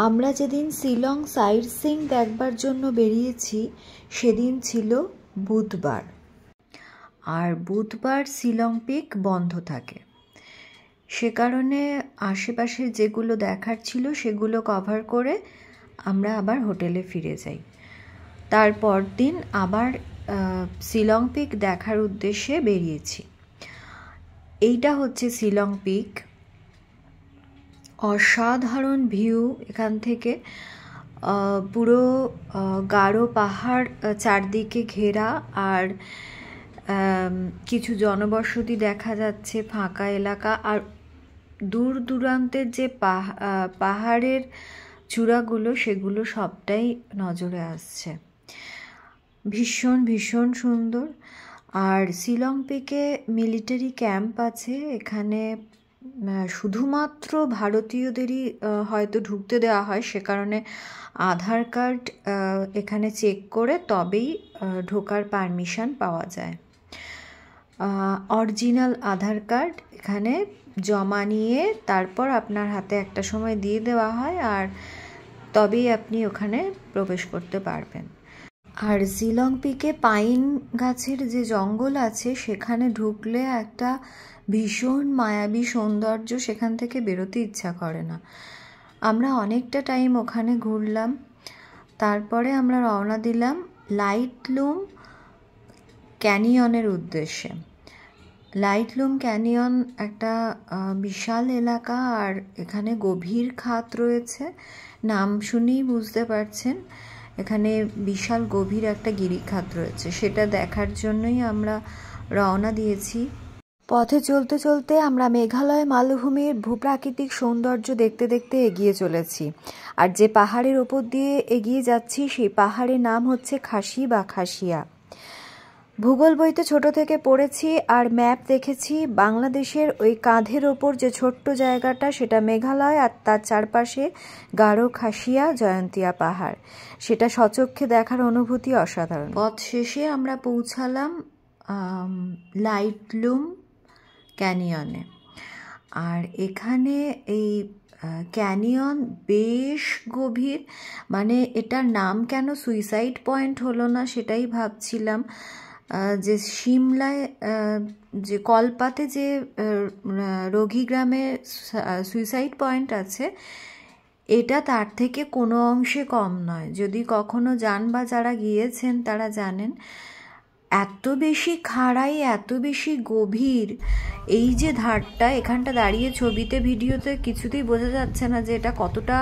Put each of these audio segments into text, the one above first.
আমরা যেদিন Shillong site seeing দেখবার জন্য বেরিয়েছি সেদিন ছিল বুধবার, আর বুধবার শিলং পিক বন্ধ থাকে। সে কারণে আশেপাশে যেগুলো দেখার ছিল সেগুলো কভার করে আমরা আবার হোটেলে ফিরে যাই। তারপর দিন আবার শিলং পিক দেখার উদ্দেশ্যে বেরিয়েছি। এইটা হচ্ছে শিলং পিক। অসাধারণ ভিউ এখান থেকে, পুরো গাঢ় পাহাড় চারদিকে ঘেরা, আর কিছু জনবসতি দেখা যাচ্ছে, ফাঁকা এলাকা, আর দূর দূরান্তের যে পাহাড়ের চূড়াগুলো সেগুলো সবটাই নজরে আসছে। ভীষণ ভীষণ সুন্দর। আর শিলং পিকে মিলিটারি ক্যাম্প আছে, এখানে শুধুমাত্র ভারতীয়দেরই হয়তো ঢুকতে দেওয়া হয়, সে কারণে আধার কার্ড এখানে চেক করে তবেই ঢোকার পারমিশন পাওয়া যায়। অরিজিনাল আধার কার্ড এখানে জমা নিয়ে তারপর আপনার হাতে একটা সময় দিয়ে দেওয়া হয়, আর তবেই আপনি ওখানে প্রবেশ করতে পারবেন। আর শিলং পিকে পাইন গাছের যে জঙ্গল আছে সেখানে ঢুকলে একটা ভীষণ মায়াবী সৌন্দর্য, সেখান থেকে বেরোতে ইচ্ছা করে না। আমরা অনেকটা টাইম ওখানে ঘুরলাম, তারপরে আমরা রওনা দিলাম লাইটলুম ক্যানিয়নের উদ্দেশ্যে। লাইটলুম ক্যানিয়ন একটা বিশাল এলাকা, আর এখানে গভীর খাত রয়েছে। নাম শুনেই বুঝতে পারছেন এখানে বিশাল গভীর একটা গিরিখাত রয়েছে, সেটা দেখার জন্যই আমরা রওনা দিয়েছি। পথে চলতে চলতে আমরা মেঘালয় মালভূমির ভূপ্রাকৃতিক সৌন্দর্য দেখতে দেখতে এগিয়ে চলেছি। আর যে পাহাড়ের ওপর দিয়ে এগিয়ে যাচ্ছি সেই পাহাড়ের নাম হচ্ছে খাসি বা খাসিয়া। ভূগোল বইতে ছোট থেকে পড়েছি আর ম্যাপ দেখেছি, বাংলাদেশের ওই কাঁধের ওপর যে ছোট্ট জায়গাটা সেটা মেঘালয়, আর তার চারপাশে গাঢ় খাসিয়া জয়ন্তিয়া পাহাড়। সেটা সচক্ষে দেখার অনুভূতি অসাধারণ। পথ শেষে আমরা পৌঁছালাম লাইটলুম ক্যানিয়নে। আর এখানে এই ক্যানিয়ন বেশ গভীর, মানে এটার নাম কেন সুইসাইড পয়েন্ট হলো না সেটাই ভাবছিলাম। যে সিমলায় যে কলপাতে যে রোগী গ্রামে সুইসাইড পয়েন্ট আছে, এটা তার থেকে কোনো অংশে কম নয়। যদি কখনো যান বা যারা গিয়েছেন তারা জানেন, এত বেশি খাড়াই, এত বেশি গভীর। এই যে ধারটা, এখানটা দাঁড়িয়ে ছবিতে ভিডিওতে কিছুতেই বোঝা যাচ্ছে না যে এটা কতটা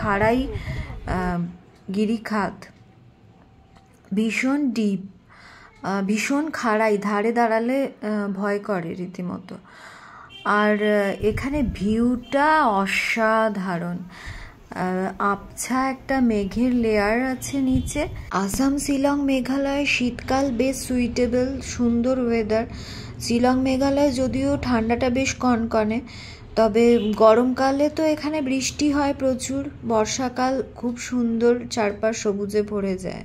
খাড়াই গিরিখাত। ভীষণ ডিপ, ভীষণ খাড়াই, ধারে দাঁড়ালে ভয় করে রীতিমতো। আর এখানে ভিউটা অসাধারণ। আবছা একটা মেঘের লেয়ার আছে নিচে। আসাম, শিলং, মেঘালয় শীতকাল বেশ সুইটেবল, সুন্দর ওয়েদার। শিলং মেঘালয় যদিও ঠান্ডাটা বেশ কনকনে, তবে গরমকালে তো এখানে বৃষ্টি হয় প্রচুর। বর্ষাকাল খুব সুন্দর, চারপাশ সবুজে ভরে যায়।